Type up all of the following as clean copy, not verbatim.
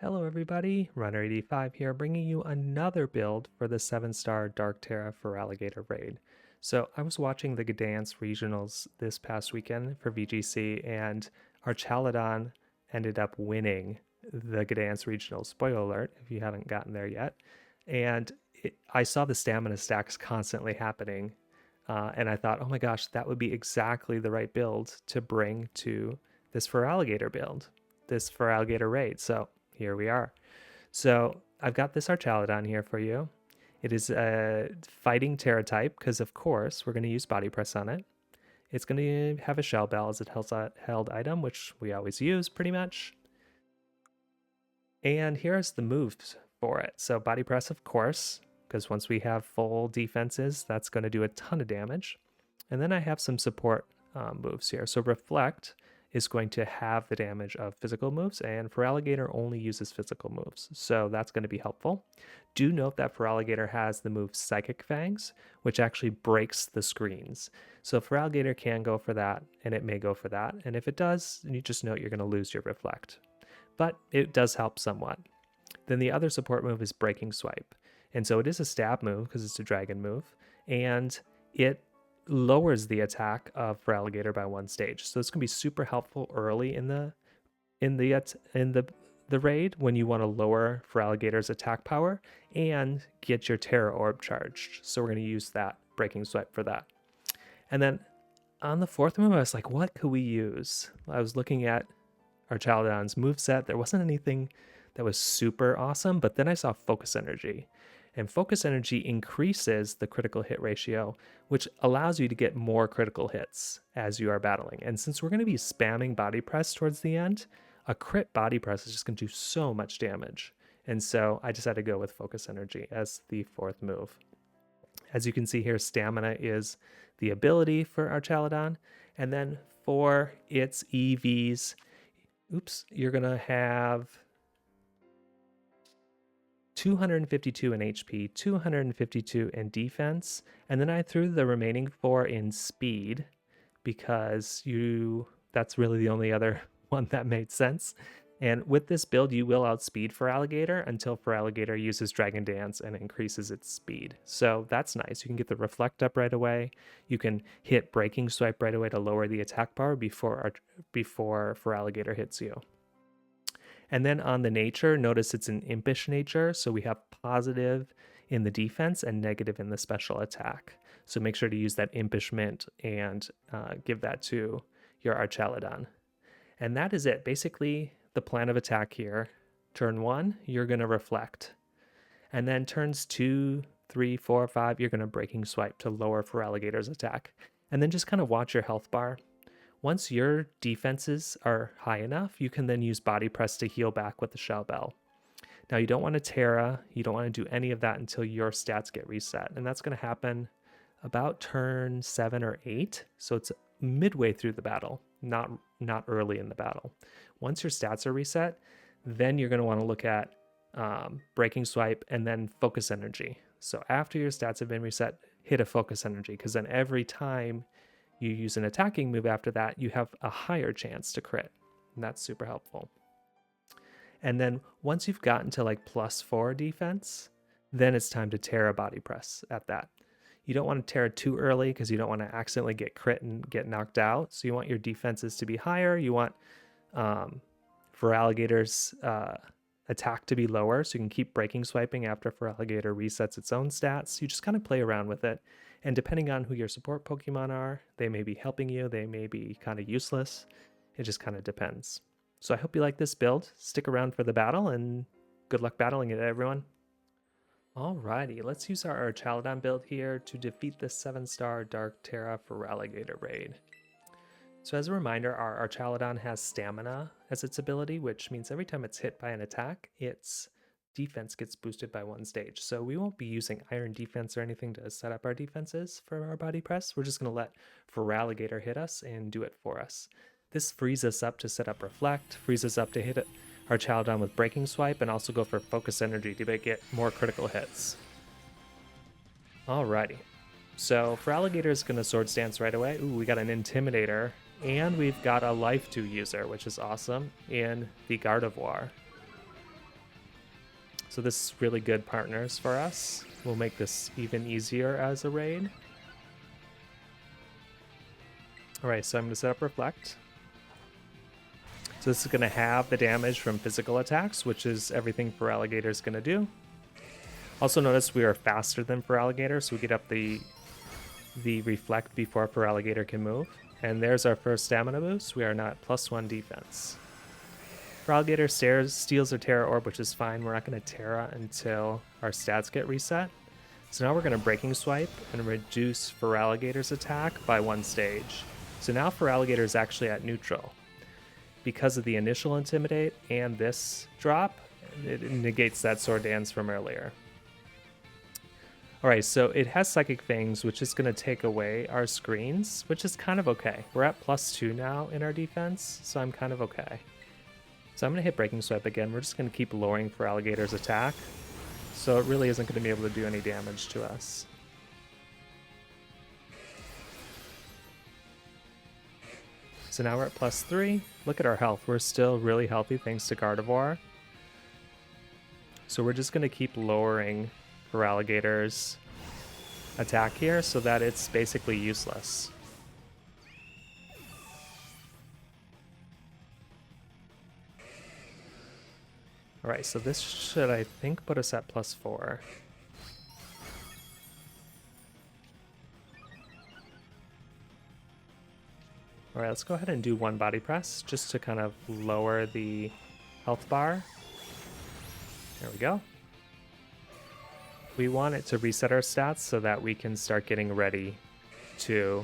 Hello everybody, Runner85 here, bringing you another build for the 7-star Dark Tera Feraligatr raid. So I was watching the Gdansk regionals this past weekend for VGC, and Archaludon ended up winning the Gdansk regionals. Spoiler alert if you haven't gotten there yet. And I saw the stamina stacks constantly happening, and I thought, oh my gosh, that would be exactly the right build to bring to this Feraligatr build, this Feraligatr raid. So here we are. So I've got this Archaludon here for you. It is a fighting Tera type because, of course, we're going to use body press on it. It's going to have a shell bell as a held item, which we always use pretty much. And here's the moves for it. So body press, of course, because once we have full defenses, that's going to do a ton of damage. And then I have some support moves here. So reflect is going to have the damage of physical moves, and Feraligatr only uses physical moves, so that's going to be helpful. Do note that Feraligatr has the move Psychic Fangs, which actually breaks the screens. So Feraligatr can go for that, and it may go for that, and if it does, you just note you're going to lose your Reflect. But it does help somewhat. Then the other support move is Breaking Swipe, and so it is a stab move because it's a dragon move, and it lowers the attack of Feraligatr by 1 stage. So it's going to be super helpful early in the raid when you want to lower Feraligatr's attack power and get your Tera Orb charged. So we're going to use that Breaking Swipe for that. And then on the 4th move, I was like, what could we use? I was looking at Archaludon's moveset. There wasn't anything that was super awesome, but then I saw Focus Energy. And Focus Energy increases the critical hit ratio, which allows you to get more critical hits as you are battling. And since we're going to be spamming body press towards the end, a crit body press is just going to do so much damage. And so I just had to go with Focus Energy as the 4th move. As you can see here, Stamina is the ability for Archaludon. And then for its EVs, you're going to have 252 in HP, 252 in defense, and then I threw the remaining 4 in speed because that's really the only other one that made sense. And with this build, you will outspeed Feraligatr until Feraligatr uses Dragon Dance and increases its speed. So that's nice. You can get the Reflect up right away. You can hit Breaking Swipe right away to lower the attack power before Feraligatr hits you. And then on the nature, notice it's an Impish Nature, so we have positive in the defense and negative in the special attack. So make sure to use that Impish Mint and give that to your Archaludon. And that is it. Basically, the plan of attack here. Turn 1, you're going to Reflect. And then turns 2, 3, 4, 5, you're going to Breaking Swipe to lower Feraligatr's attack. And then just kind of watch your health bar. Once your defenses are high enough, you can then use body press to heal back with the shell bell. Now you don't want to Tera, you don't want to do any of that until your stats get reset. And that's going to happen about turn 7 or 8. So it's midway through the battle, not early in the battle. Once your stats are reset, then you're going to want to look at Breaking Swipe and then Focus Energy. So after your stats have been reset, hit a Focus Energy, because then every time you use an attacking move after that, you have a higher chance to crit. And that's super helpful. And then once you've gotten to like +4 defense, then it's time to Tera body press at that. You don't want to Tera too early because you don't want to accidentally get crit and get knocked out. So you want your defenses to be higher. You want Feraligatr's attack to be lower, so you can keep Breaking Swiping after Feraligatr resets its own stats. You just kind of play around with it. And depending on who your support Pokemon are, they may be helping you, they may be kind of useless. It just kind of depends. So I hope you like this build. Stick around for the battle, and good luck battling it, everyone. Alrighty, let's use our Archaludon build here to defeat the 7-star Dark Tera Feraligatr raid. So as a reminder, our Archaludon has Stamina as its ability, which means every time it's hit by an attack, its defense gets boosted by 1 stage. So we won't be using Iron Defense or anything to set up our defenses for our body press. We're just going to let Feraligatr hit us and do it for us. This frees us up to set up Reflect, frees us up to hit Archaludon with Breaking Swipe, and also go for Focus Energy to get more critical hits. Alrighty, so Feraligatr is going to Swords Dance right away. Ooh, we got an Intimidator, and we've got a Life 2 user, which is awesome, in the Gardevoir. So this is really good partners for us. We'll make this even easier as a raid. Alright, so I'm going to set up Reflect. So this is going to have the damage from physical attacks, which is everything Feraligatr is going to do. Also notice we are faster than Feraligatr, so we get up the Reflect before Feraligatr can move. And there's our first stamina boost. We are now at +1 defense. Feraligatr steals a Tera Orb, which is fine. We're not going to Tera until our stats get reset. So now we're going to Breaking Swipe and reduce Feraligatr's attack by 1 stage. So now Feraligatr is actually at neutral. Because of the initial Intimidate and this drop, it negates that Sword Dance from earlier. Alright, so it has Psychic Fangs, which is going to take away our screens, which is kind of okay. We're at +2 now in our defense, so I'm kind of okay. So I'm going to hit Breaking Swipe again. We're just going to keep lowering Feraligatr's attack, so it really isn't going to be able to do any damage to us. So now we're at +3. Look at our health. We're still really healthy thanks to Gardevoir. So we're just going to keep lowering Feraligatr's attack here so that it's basically useless. Alright, so this should, I think, put us at +4. Alright, let's go ahead and do 1 body press just to kind of lower the health bar. There we go. We want it to reset our stats so that we can start getting ready to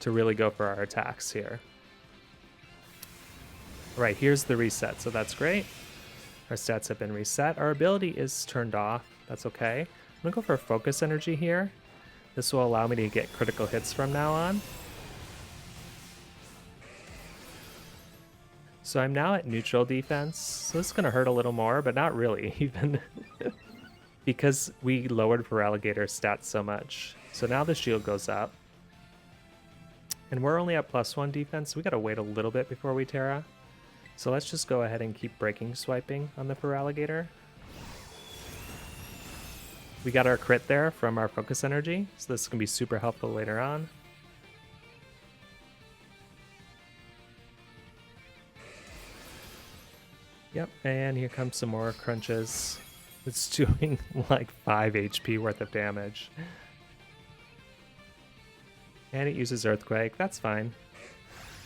really go for our attacks here. Right, here's the reset, so that's great. Our stats have been reset. Our ability is turned off. That's okay. I'm going to go for Focus Energy here. This will allow me to get critical hits from now on. So I'm now at neutral defense. So this is going to hurt a little more, but not really, even because we lowered Feraligatr's stats so much. So now the shield goes up. And we're only at +1 defense, so we got to wait a little bit before we Tera. So let's just go ahead and keep Breaking Swiping on the Feraligatr. We got our crit there from our Focus Energy, so this is going to be super helpful later on. Yep, and here comes some more crunches. It's doing like 5 HP worth of damage. And it uses Earthquake, that's fine.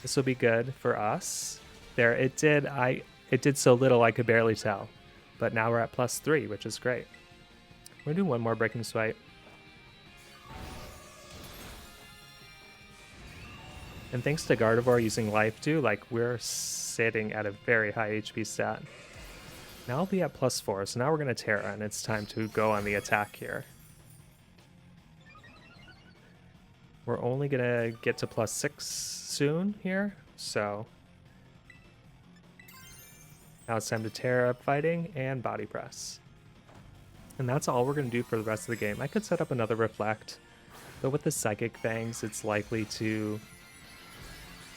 This will be good for us. There, it did so little I could barely tell. But now we're at +3, which is great. We're gonna do 1 more Breaking Swipe. And thanks to Gardevoir using Life too, like we're sitting at a very high HP stat. Now I'll be at +4, so now we're gonna Tera, and it's time to go on the attack here. We're only gonna get to +6 soon here, so now it's time to Tera fighting and body press. And that's all we're going to do for the rest of the game. I could set up another Reflect, but with the Psychic Fangs, it's likely to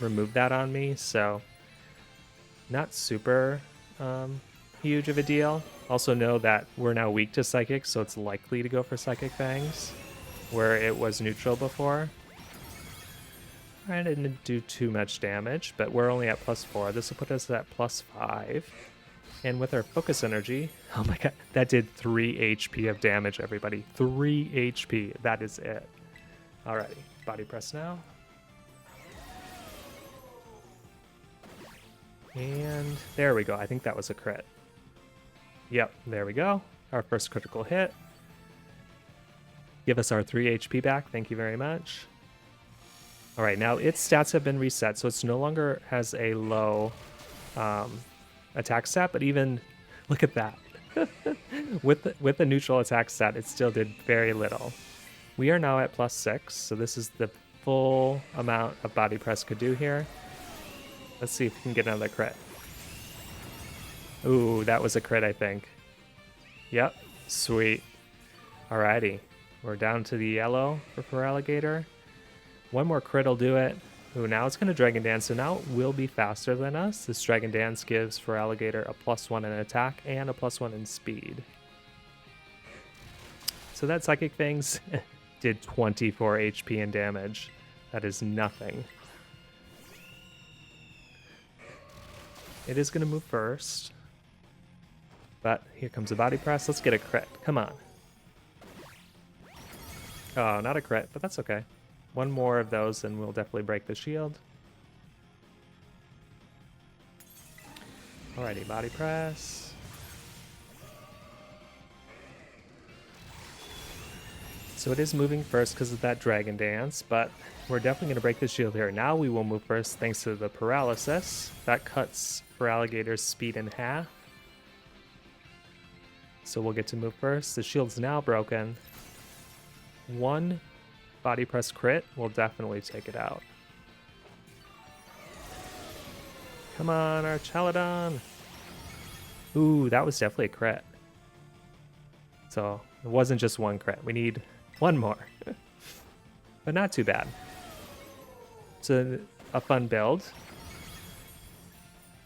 remove that on me, so not super huge of a deal. Also know that we're now weak to Psychic, so it's likely to go for Psychic Fangs, where it was neutral before. I didn't do too much damage, but we're only at +4. This will put us at +5. And with our Focus Energy, oh my god, that did 3 HP of damage, everybody. 3 HP, that is it. Alrighty, body press now. And there we go, I think that was a crit. Yep, there we go. Our first critical hit. Give us our 3 HP back, thank you very much. Alright, now its stats have been reset, so it's no longer has a low attack stat, but even, look at that. with the neutral attack stat, it still did very little. We are now at +6, so this is the full amount of body press could do here. Let's see if we can get another crit. Ooh, that was a crit, I think. Yep, sweet. Alrighty, we're down to the yellow for Feraligatr. 1 more crit will do it. Ooh, now it's going to Dragon Dance, so now it will be faster than us. This Dragon Dance gives Feraligatr a +1 in attack and a +1 in speed. So that Psychic Fangs did 24 HP and damage. That is nothing. It is going to move first. But here comes a Body Press. Let's get a crit. Come on. Oh, not a crit, but that's okay. One more of those and we'll definitely break the shield. Alrighty, Body Press. So it is moving first because of that Dragon Dance, but we're definitely going to break the shield here. Now we will move first thanks to the Paralysis. That cuts Feraligatr's speed in half. So we'll get to move first. The shield's now broken. One Body Press crit will definitely take it out. Come on, Archaludon. Ooh, that was definitely a crit. So it wasn't just one crit. We need one more. But not too bad. It's a fun build.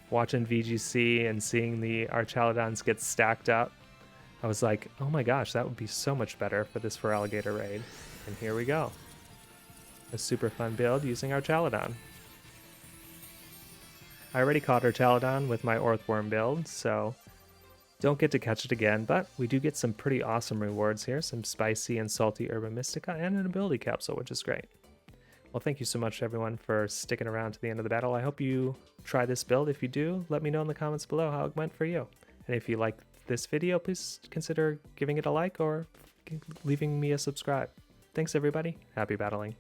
Watching VGC and seeing the Archaludons get stacked up, I was like, oh my gosh, that would be so much better for this Feraligatr raid. And here we go. A super fun build using Archaludon. I already caught Archaludon with my Orthworm build, so don't get to catch it again, but we do get some pretty awesome rewards here. Some spicy and salty Herba Mystica and an ability capsule, which is great. Well, thank you so much, everyone, for sticking around to the end of the battle. I hope you try this build. If you do, let me know in the comments below how it went for you. And if you liked this video, please consider giving it a like or leaving me a subscribe. Thanks, everybody. Happy battling.